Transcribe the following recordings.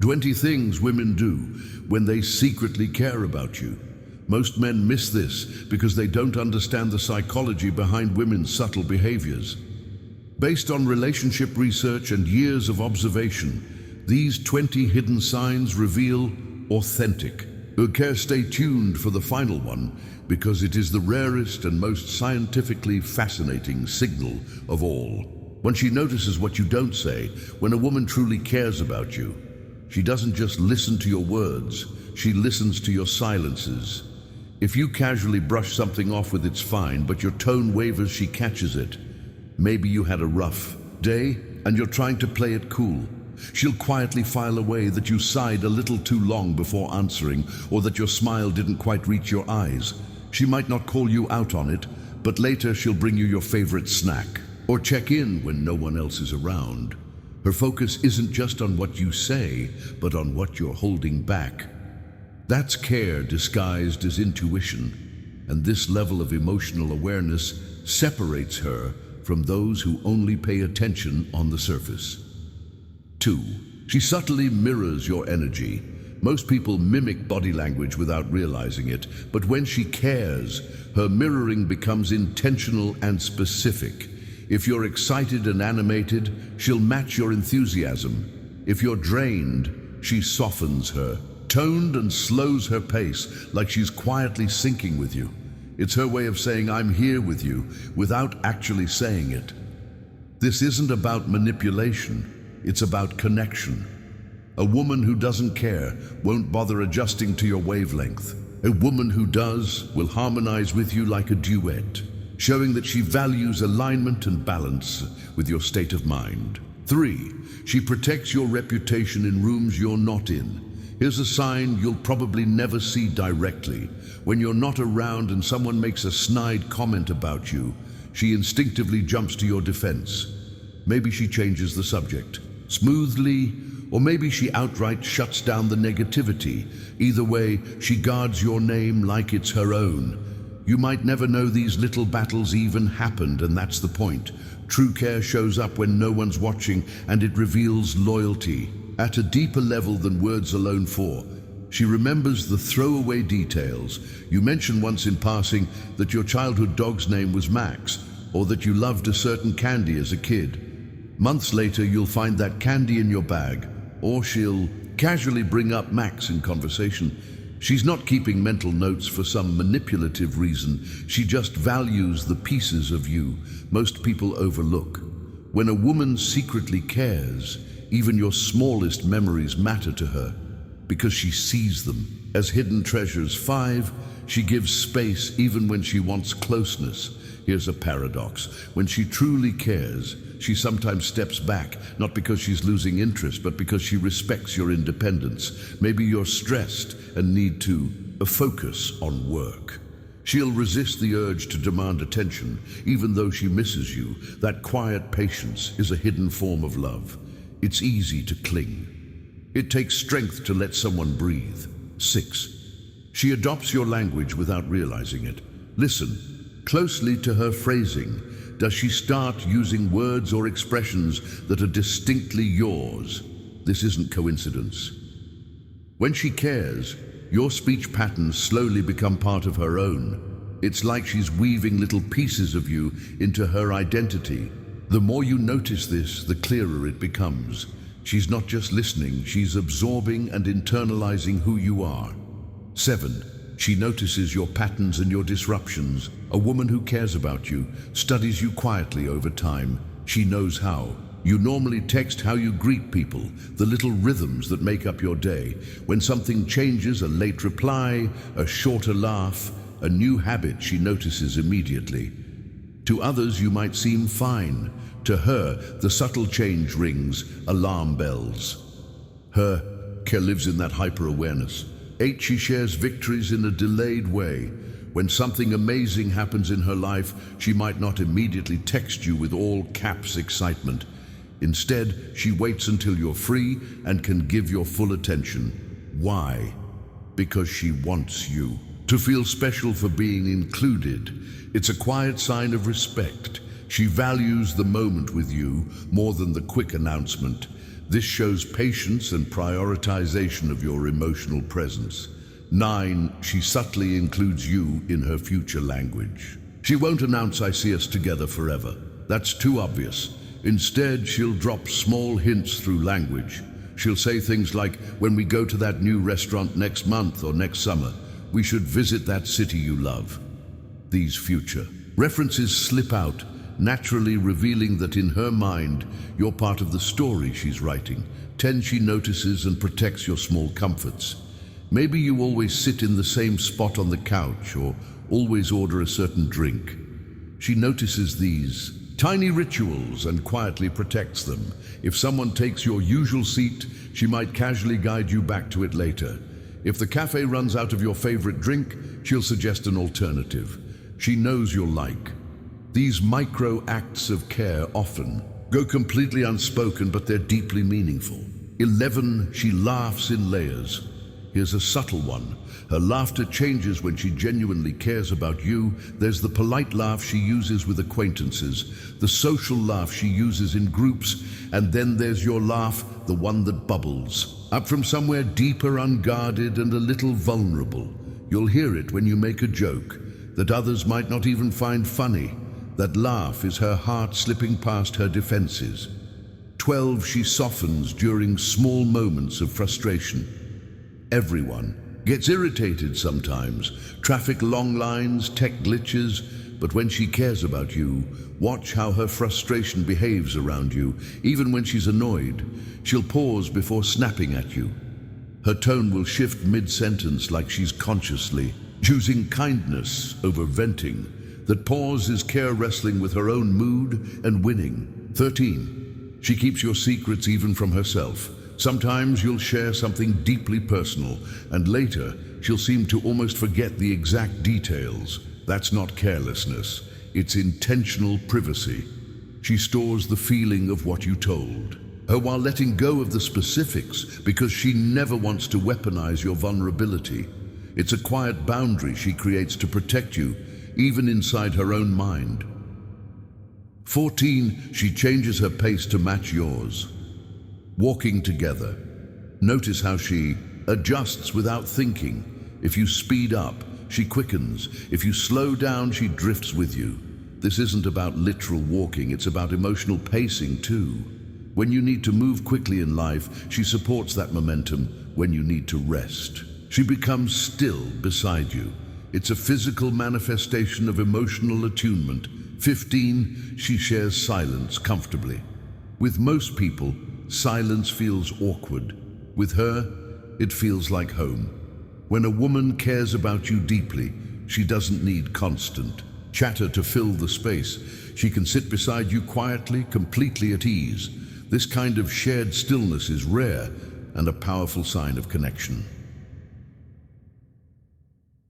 20 things women do when they secretly care about you. Most men miss this because they don't understand the psychology behind women's subtle behaviors. Based on relationship research and years of observation, these 20 hidden signs reveal authentic. Okay, stay tuned for the final one, because it is the rarest and most scientifically fascinating signal of all. When she notices what you don't say, when a woman truly cares about you, she doesn't just listen to your words, she listens to your silences. If you casually brush something off with "it's fine," but your tone wavers, she catches it. Maybe you had a rough day and you're trying to play it cool. She'll quietly file away that you sighed a little too long before answering, or that your smile didn't quite reach your eyes. She might not call you out on it, but later she'll bring you your favorite snack, or check in when no one else is around. Her focus isn't just on what you say, but on what you're holding back. That's care disguised as intuition, and this level of emotional awareness separates her from those who only pay attention on the surface. 2. She subtly mirrors your energy. Most people mimic body language without realizing it, but when she cares, her mirroring becomes intentional and specific. If you're excited and animated, she'll match your enthusiasm. If you're drained, she softens her, toned and slows her pace, like she's quietly syncing with you. It's her way of saying, "I'm here with you," without actually saying it. This isn't about manipulation. It's about connection. A woman who doesn't care won't bother adjusting to your wavelength. A woman who does will harmonize with you like a duet, showing that she values alignment and balance with your state of mind. 3. She protects your reputation in rooms you're not in. Here's a sign you'll probably never see directly. When you're not around and someone makes a snide comment about you, she instinctively jumps to your defense. Maybe she changes the subject smoothly, or maybe she outright shuts down the negativity. Either way, she guards your name like it's her own. You might never know these little battles even happened, and that's the point. True care shows up when no one's watching, and it reveals loyalty at a deeper level than words alone for. She remembers the throwaway details. You mentioned once in passing that your childhood dog's name was Max, or that you loved a certain candy as a kid. Months later, you'll find that candy in your bag, or she'll casually bring up Max in conversation. She's not keeping mental notes for some manipulative reason. She just values the pieces of you most people overlook. When a woman secretly cares, even your smallest memories matter to her, because she sees them as hidden treasures. 5. She gives space even when she wants closeness. Here's a paradox. When she truly cares, she sometimes steps back, not because she's losing interest, but because she respects your independence. Maybe you're stressed and need to focus on work. She'll resist the urge to demand attention, even though she misses you. That quiet patience is a hidden form of love. It's easy to cling. It takes strength to let someone breathe. 6. She adopts your language without realizing it. Listen closely to her phrasing. Does she start using words or expressions that are distinctly yours? This isn't coincidence. When she cares, your speech patterns slowly become part of her own. It's like she's weaving little pieces of you into her identity. The more you notice this, the clearer it becomes. She's not just listening, she's absorbing and internalizing who you are. 7. She notices your patterns and your disruptions. A woman who cares about you studies you quietly over time. She knows how. You normally text, how you greet people, the little rhythms that make up your day. When something changes, a late reply, a shorter laugh, a new habit, she notices immediately. To others, you might seem fine. To her, the subtle change rings alarm bells. Her care lives in that hyper-awareness. 8. She shares victories in a delayed way. When something amazing happens in her life, she might not immediately text you with all caps excitement. Instead, she waits until you're free and can give your full attention. Why? Because she wants you to feel special for being included. It's a quiet sign of respect. She values the moment with you more than the quick announcement. This shows patience and prioritization of your emotional presence. 9, she subtly includes you in her future language. She won't announce "I see us together forever." That's too obvious. Instead, she'll drop small hints through language. She'll say things like, "When we go to that new restaurant next month or next summer, we should visit that city you love." These future references slip out, naturally revealing that in her mind, you're part of the story she's writing. 10, she notices and protects your small comforts. Maybe you always sit in the same spot on the couch or always order a certain drink. She notices these tiny rituals and quietly protects them. If someone takes your usual seat, she might casually guide you back to it later. If the cafe runs out of your favorite drink, she'll suggest an alternative. She knows you'll like. These micro acts of care often go completely unspoken, but they're deeply meaningful. 11, she laughs in layers. Here's a subtle one. Her laughter changes when she genuinely cares about you. There's the polite laugh she uses with acquaintances, the social laugh she uses in groups, and then there's your laugh, the one that bubbles up from somewhere deeper, unguarded and a little vulnerable. You'll hear it when you make a joke that others might not even find funny. That laugh is her heart slipping past her defenses. 12, she softens during small moments of frustration. Everyone gets irritated sometimes. Traffic long lines, tech glitches, but when she cares about you, watch how her frustration behaves around you. Even when she's annoyed, she'll pause before snapping at you. Her tone will shift mid-sentence like she's consciously choosing kindness over venting. That pause is care wrestling with her own mood and winning. 13, she keeps your secrets even from herself. Sometimes you'll share something deeply personal, and later she'll seem to almost forget the exact details. That's not carelessness, it's intentional privacy. She stores the feeling of what you told her while letting go of the specifics, because she never wants to weaponize your vulnerability. It's a quiet boundary she creates to protect you, even inside her own mind. 14, she changes her pace to match yours. Walking together, notice how she adjusts without thinking. If you speed up, she quickens. If you slow down, she drifts with you. This isn't about literal walking, it's about emotional pacing too. When you need to move quickly in life, she supports that momentum. When you need to rest, she becomes still beside you. It's a physical manifestation of emotional attunement. 15, she shares silence comfortably. With most people, silence feels awkward. With her, it feels like home. When a woman cares about you deeply, she doesn't need constant chatter to fill the space. She can sit beside you quietly, completely at ease. This kind of shared stillness is rare and a powerful sign of connection.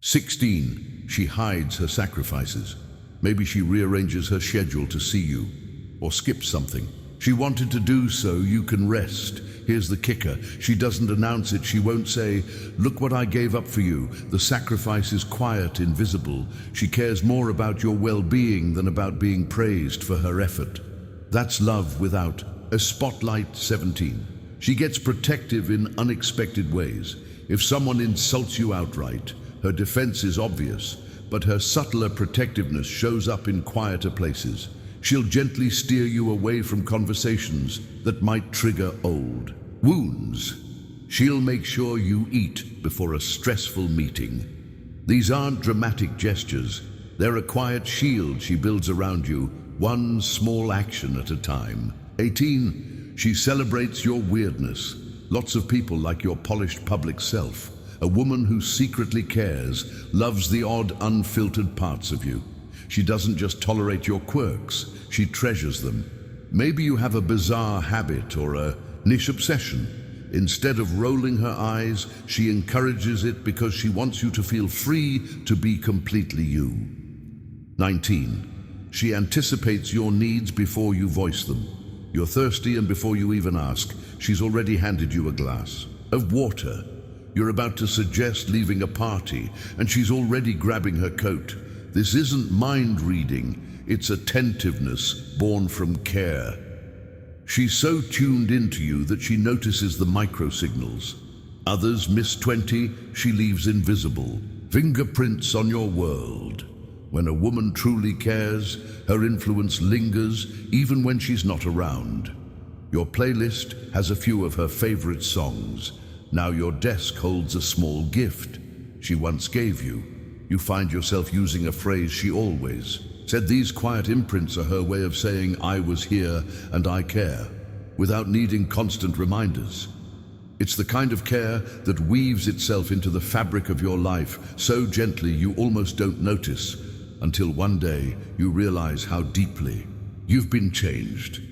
16, she hides her sacrifices. Maybe she rearranges her schedule to see you, or skips something. She wanted to do so you can rest. Here's the kicker. She doesn't announce it. She won't say, "Look what I gave up for you." The sacrifice is quiet, invisible. She cares more about your well-being than about being praised for her effort. That's love without a spotlight. 17, she gets protective in unexpected ways. If someone insults you outright, her defense is obvious, but her subtler protectiveness shows up in quieter places. She'll gently steer you away from conversations that might trigger old wounds. She'll make sure you eat before a stressful meeting. These aren't dramatic gestures. They're a quiet shield she builds around you, one small action at a time. 18, she celebrates your weirdness. Lots of people like your polished public self. A woman who secretly cares, loves the odd, unfiltered parts of you. She doesn't just tolerate your quirks, she treasures them. Maybe you have a bizarre habit or a niche obsession. Instead of rolling her eyes, she encourages it because she wants you to feel free to be completely you. 19, she anticipates your needs before you voice them. You're thirsty, and before you even ask, she's already handed you a glass of water. You're about to suggest leaving a party, and she's already grabbing her coat. This isn't mind reading, it's attentiveness born from care. She's so tuned into you that she notices the micro-signals. Others miss 20, she leaves invisible. Fingerprints on your world. When a woman truly cares, her influence lingers even when she's not around. Your playlist has a few of her favorite songs. Now your desk holds a small gift she once gave you. You find yourself using a phrase she always said. These quiet imprints are her way of saying, I was here and I care, without needing constant reminders. It's the kind of care that weaves itself into the fabric of your life so gently you almost don't notice, until one day you realize how deeply you've been changed.